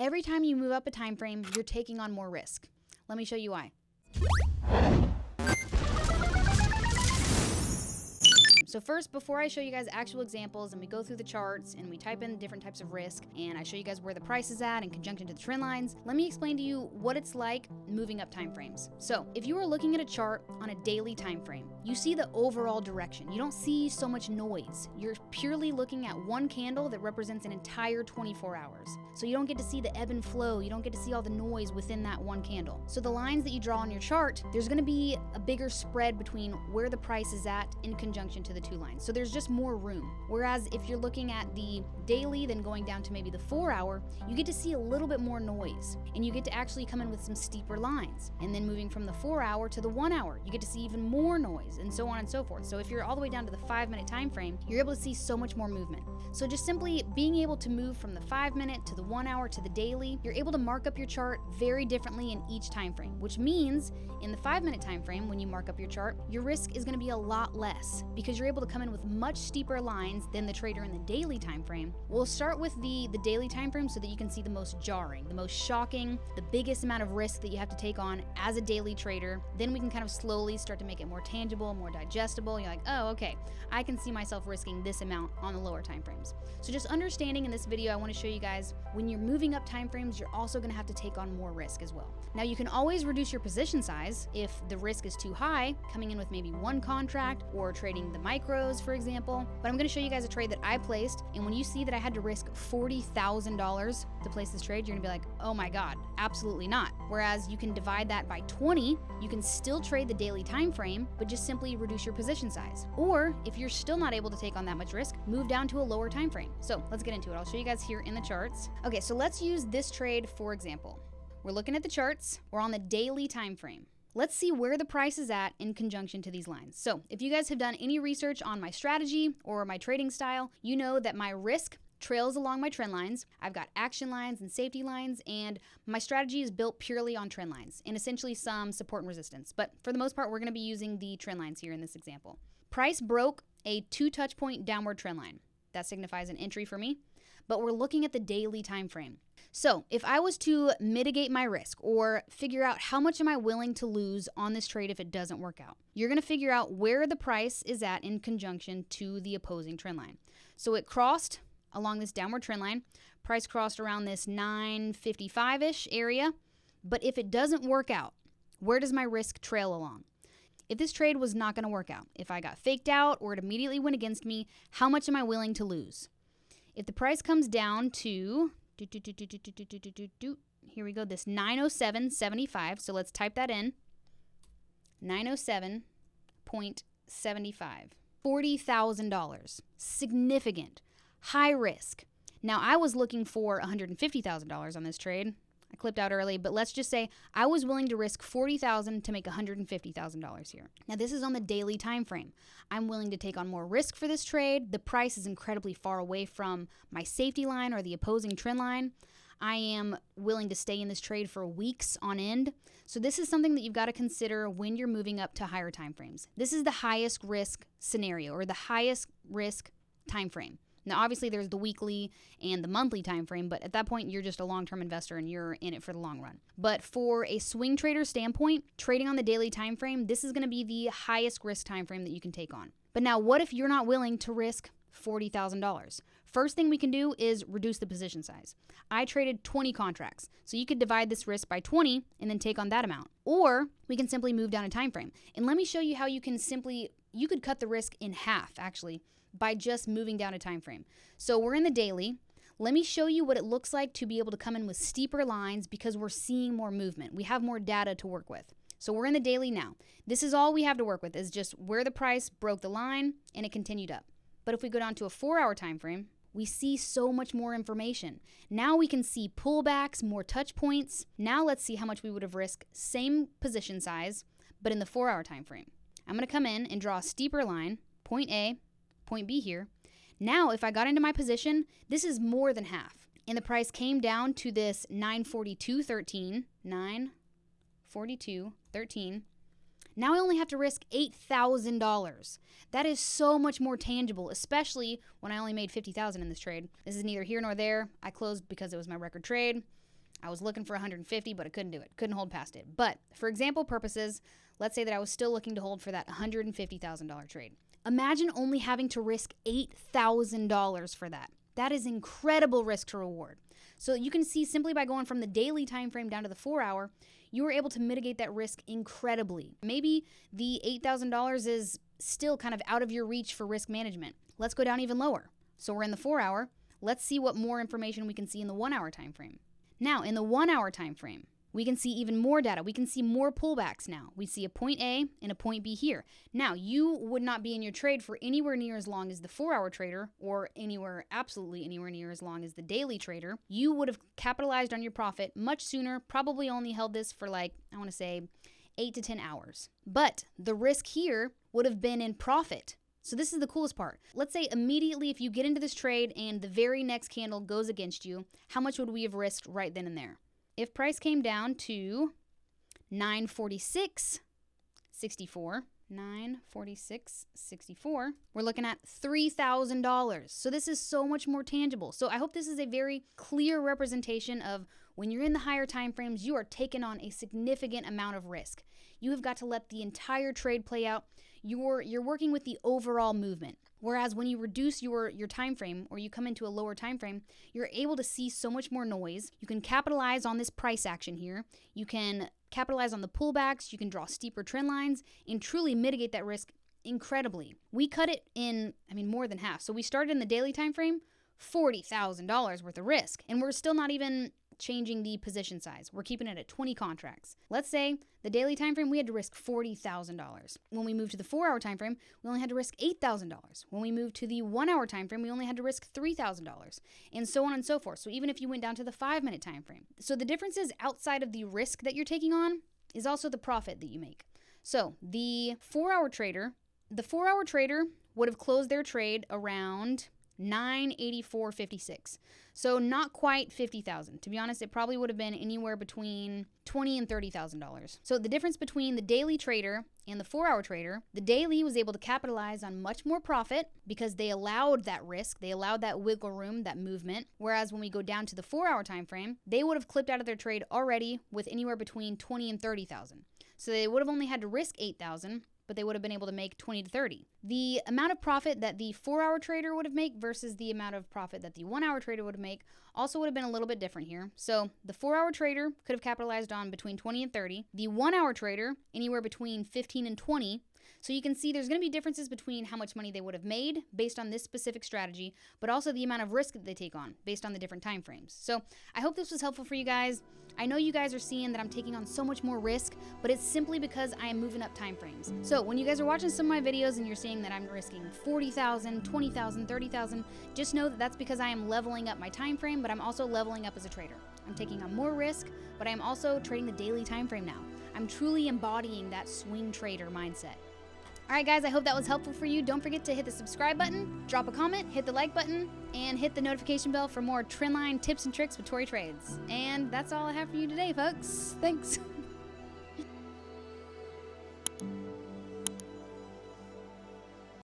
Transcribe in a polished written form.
every time you move up a time frame, you're taking on more risk. Let me show you why. So first, before I show you guys actual examples and we go through the charts and we type in different types of risk and I show you guys where the price is at in conjunction to the trend lines, let me explain to you what it's like moving up time frames. So if you are looking at a chart on a daily time frame, you see the overall direction. You don't see so much noise. You're purely looking at one candle that represents an entire 24 hours. So you don't get to see the ebb and flow. You don't get to see all the noise within that one candle. So the lines that you draw on your chart, there's gonna be a bigger spread between where the price is at in conjunction to the two lines. So there's just more room. Whereas if you're looking at the daily, then going down to maybe the 4 hour, you get to see a little bit more noise and you get to actually come in with some steeper lines. And then moving from the 4 hour to the 1 hour, you get to see even more noise and so on and so forth. So if you're all the way down to the 5-minute time frame, you're able to see so much more movement. So just simply being able to move from the 5-minute to the 1 hour to the daily, you're able to mark up your chart very differently in each time frame, which means in the 5-minute time frame, when you mark up your chart, your risk is going to be a lot less because you're able to come in with much steeper lines than the trader in the daily time frame. We'll start with the daily time frame so that you can see the most jarring, the most shocking, the biggest amount of risk that you have to take on as a daily trader. Then we can kind of slowly start to make it more tangible, more digestible. You're like, oh, okay, I can see myself risking this amount on the lower time frames. So just understanding in this video, I want to show you guys when you're moving up time frames, you're also going to have to take on more risk as well. Now you can always reduce your position size if the risk is too high, coming in with maybe one contract or trading the micros, for example. But I'm going to show you guys a trade that I placed, and when you see that I had to risk $40,000 to place this trade, you're going to be like, oh my God, absolutely not. Whereas you can divide that by 20, you can still trade the daily time frame, but just simply reduce your position size. Or if you're still not able to take on that much risk, move down to a lower time frame. So let's get into it. I'll show you guys here in the charts. Okay, so let's use this trade for example. We're looking at the charts. We're on the daily time frame. Let's see where the price is at in conjunction to these lines. So if you guys have done any research on my strategy or my trading style, you know that my risk trails along my trend lines. I've got action lines and safety lines, and my strategy is built purely on trend lines and essentially some support and resistance. But for the most part, we're going to be using the trend lines here in this example. Price broke a 2 touch point downward trend line. That signifies an entry for me, but we're looking at the daily time frame. So if I was to mitigate my risk or figure out how much am I willing to lose on this trade if it doesn't work out, you're going to figure out where the price is at in conjunction to the opposing trend line. So it crossed along this downward trend line. Price crossed around this 955-ish area. But if it doesn't work out, where does my risk trail along? If this trade was not going to work out, if I got faked out or it immediately went against me, how much am I willing to lose? If the price comes down to, here we go, this 907.75. So let's type that in. 907.75. $40,000. Significant. High risk. Now, I was looking for $150,000 on this trade. I clipped out early, but let's just say I was willing to risk $40,000 to make $150,000 here. Now, this is on the daily time frame. I'm willing to take on more risk for this trade. The price is incredibly far away from my safety line or the opposing trend line. I am willing to stay in this trade for weeks on end. So this is something that you've got to consider when you're moving up to higher time frames. This is the highest risk scenario or the highest risk time frame. Now, obviously, there's the weekly and the monthly time frame, but at that point, you're just a long-term investor and you're in it for the long run. But for a swing trader standpoint, trading on the daily time frame, this is going to be the highest risk time frame that you can take on. But now, what if you're not willing to risk $40,000? First thing we can do is reduce the position size. I traded 20 contracts, so you could divide this risk by 20 and then take on that amount. Or we can simply move down a time frame. And let me show you how you could cut the risk in half, actually, by just moving down a time frame. So we're in the daily. Let me show you what it looks like to be able to come in with steeper lines because we're seeing more movement. We have more data to work with. So we're in the daily now. This is all we have to work with is just where the price broke the line and it continued up. But if we go down to a 4-hour time frame, we see so much more information. Now we can see pullbacks, more touch points. Now let's see how much we would have risked same position size, but in the 4-hour time frame. I'm going to come in and draw a steeper line, point A, point B here. Now, if I got into my position, this is more than half. And the price came down to this 942.13. 942.13. Now I only have to risk $8,000. That is so much more tangible, especially when I only made $50,000 in this trade. This is neither here nor there. I closed because it was my record trade. I was looking for 150, but I couldn't do it. Couldn't hold past it. But for example purposes, let's say that I was still looking to hold for that $150,000 trade. Imagine only having to risk $8,000 for that. That is incredible risk to reward. So you can see simply by going from the daily time frame down to the 4-hour, you were able to mitigate that risk incredibly. Maybe the $8,000 is still kind of out of your reach for risk management. Let's go down even lower. So we're in the 4-hour. Let's see what more information we can see in the 1-hour time frame. Now, in the 1-hour time frame, we can see even more data. We can see more pullbacks now. We see a point A and a point B here. Now, you would not be in your trade for anywhere near as long as the 4-hour trader, or absolutely anywhere near as long as the daily trader. You would have capitalized on your profit much sooner, probably only held this for I want to say 8 to 10 hours. But the risk here would have been in profit. So this is the coolest part. Let's say immediately if you get into this trade and the very next candle goes against you, how much would we have risked right then and there? If price came down to 946.64, 946.64, we're looking at $3,000. So this is so much more tangible. So I hope this is a very clear representation of when you're in the higher time frames, you are taking on a significant amount of risk. You have got to let the entire trade play out. You're working with the overall movement. Whereas when you reduce your time frame, or you come into a lower time frame, you're able to see so much more noise. You can capitalize on this price action here. You can capitalize on the pullbacks. You can draw steeper trend lines and truly mitigate that risk incredibly. We cut it in, more than half. So we started in the daily time frame, $40,000 worth of risk, and we're still not even changing the position size. We're keeping it at 20 contracts. Let's say the daily time frame, we had to risk $40,000. When we moved to the 4-hour time frame, we only had to risk $8,000. When we moved to the 1-hour time frame, we only had to risk $3,000, and so on and so forth. So even if you went down to the 5-minute time frame. So the difference is, outside of the risk that you're taking on is also the profit that you make. So the 4-hour trader would have closed their trade around 984.56. So not quite 50,000. To be honest, it probably would have been anywhere between $20,000 and $30,000. So the difference between the daily trader and the 4-hour trader, the daily was able to capitalize on much more profit because they allowed that risk, they allowed that wiggle room, that movement. Whereas when we go down to the 4-hour time frame, they would have clipped out of their trade already with anywhere between 20 and 30,000. So they would have only had to risk 8,000, but they would have been able to make 20 to 30. The amount of profit that the 4-hour trader would have made versus the amount of profit that the 1-hour trader would have made also would have been a little bit different here. So the 4-hour trader could have capitalized on between 20 and 30. The 1-hour trader, anywhere between 15 and 20. So you can see there's going to be differences between how much money they would have made based on this specific strategy, but also the amount of risk that they take on based on the different time frames. So I hope this was helpful for you guys. I know you guys are seeing that I'm taking on so much more risk, but it's simply because I am moving up time frames. So when you guys are watching some of my videos and you're seeing that I'm risking 40,000, 20,000, 30,000, just know that that's because I am leveling up my time frame, but I'm also leveling up as a trader. I'm taking on more risk, but I'm also trading the daily time frame now. I'm truly embodying that swing trader mindset. All right, guys, I hope that was helpful for you. Don't forget to hit the subscribe button, drop a comment, hit the like button, and hit the notification bell for more trendline tips and tricks with Tori Trades. And that's all I have for you today, folks. Thanks.